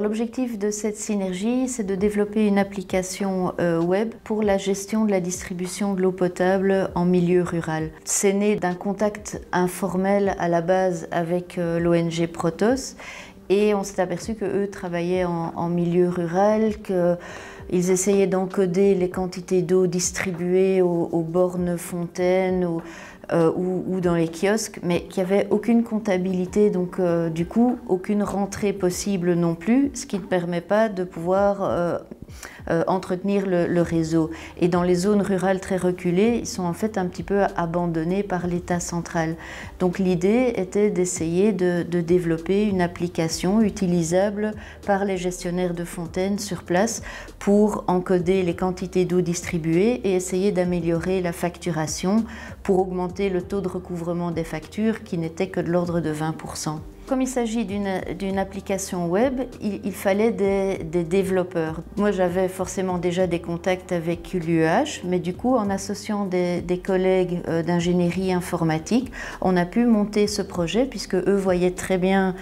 L'objectif de cette synergie, c'est de développer une application web pour la gestion de la distribution de l'eau potable en milieu rural. C'est né d'un contact informel à la base avec l'ONG Protos et on s'est aperçu qu'eux travaillaient en milieu rural, qu'ils essayaient d'encoder les quantités d'eau distribuées aux bornes fontaines ou dans les kiosques, mais qu'il n'y avait aucune comptabilité, donc du coup aucune rentrée possible non plus, ce qui ne permet pas de pouvoir entretenir le réseau. Et dans les zones rurales très reculées, ils sont en fait un petit peu abandonnés par l'État central. Donc l'idée était d'essayer de développer une application utilisable par les gestionnaires de fontaines sur place pour encoder les quantités d'eau distribuées et essayer d'améliorer la facturation pour augmenter le taux de recouvrement des factures qui n'était que de l'ordre de 20%. Comme il s'agit d'une application web, il fallait des développeurs. Moi, j'avais forcément déjà des contacts avec l'UEH, mais du coup, en associant des collègues d'ingénierie informatique, on a pu monter ce projet puisque eux voyaient très bien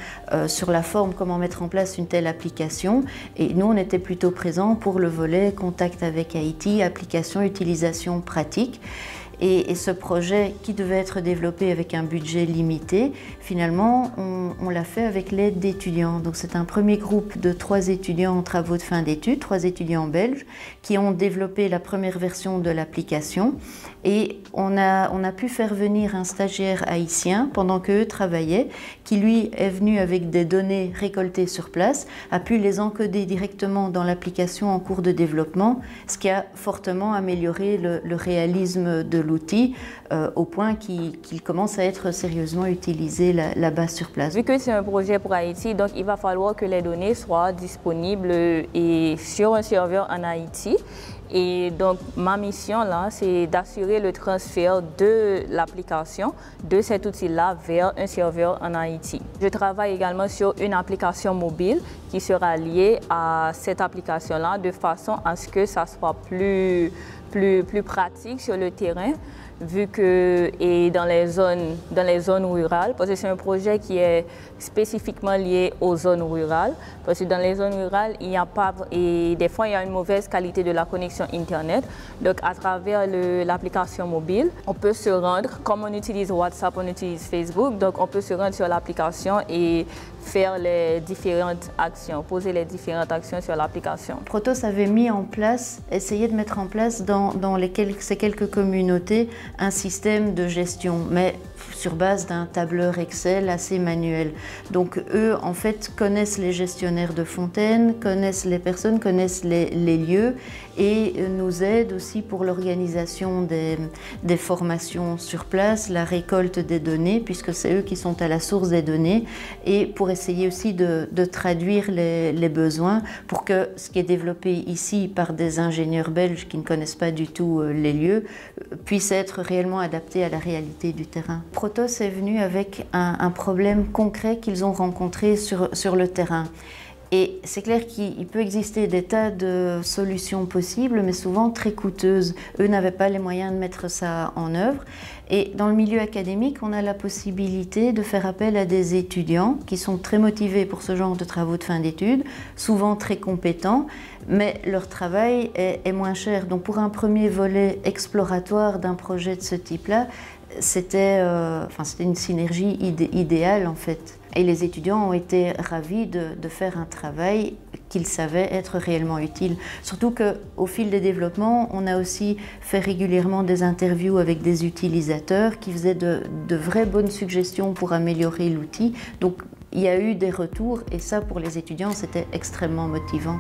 sur la forme comment mettre en place une telle application. Et nous, on était plutôt présents pour le volet contact avec Haïti, application, utilisation pratique. Et ce projet qui devait être développé avec un budget limité, finalement, on l'a fait avec l'aide d'étudiants. Donc c'est un premier groupe de 3 étudiants en travaux de fin d'études, 3 étudiants belges, qui ont développé la première version de l'application. Et on a pu faire venir un stagiaire haïtien pendant qu'eux travaillaient, qui lui est venu avec des données récoltées sur place, a pu les encoder directement dans l'application en cours de développement, ce qui a fortement amélioré le réalisme de l'outil au point qu'il commence à être sérieusement utilisé là-bas sur place. Vu que c'est un projet pour Haïti, donc il va falloir que les données soient disponibles et sur un serveur en Haïti. Et donc ma mission là, c'est d'assurer le transfert de l'application de cet outil-là vers un serveur en Haïti. Je travaille également sur une application mobile qui sera liée à cette application-là de façon à ce que ça soit plus pratique sur le terrain, vu que et dans les zones rurales, parce que c'est un projet qui est spécifiquement lié aux zones rurales, parce que dans les zones rurales, il n'y a pas, et des fois il y a une mauvaise qualité de la connexion Internet. Donc à travers l'application mobile, on peut se rendre, comme on utilise WhatsApp, on utilise Facebook, donc on peut se rendre sur l'application et faire les différentes actions, poser les différentes actions sur l'application. Protos avait mis en place, essayé de mettre en place dans ces quelques communautés un système de gestion, mais sur base d'un tableur Excel assez manuel. Donc eux, en fait, connaissent les gestionnaires de fontaines, connaissent les personnes, connaissent les lieux et nous aident aussi pour l'organisation des formations sur place, la récolte des données, puisque c'est eux qui sont à la source des données, et pour essayer aussi de traduire les besoins pour que ce qui est développé ici par des ingénieurs belges qui ne connaissent pas du tout les lieux puisse être réellement adapté à la réalité du terrain. Protos est venu avec un problème concret qu'ils ont rencontré sur le terrain. Et c'est clair qu'il peut exister des tas de solutions possibles, mais souvent très coûteuses. Eux n'avaient pas les moyens de mettre ça en œuvre. Et dans le milieu académique, on a la possibilité de faire appel à des étudiants qui sont très motivés pour ce genre de travaux de fin d'études, souvent très compétents, mais leur travail est moins cher. Donc pour un premier volet exploratoire d'un projet de ce type-là, c'était une synergie idéale en fait. Et les étudiants ont été ravis de faire un travail qu'ils savaient être réellement utile. Surtout qu'au fil des développements, on a aussi fait régulièrement des interviews avec des utilisateurs qui faisaient de vraies bonnes suggestions pour améliorer l'outil. Donc il y a eu des retours et ça pour les étudiants c'était extrêmement motivant.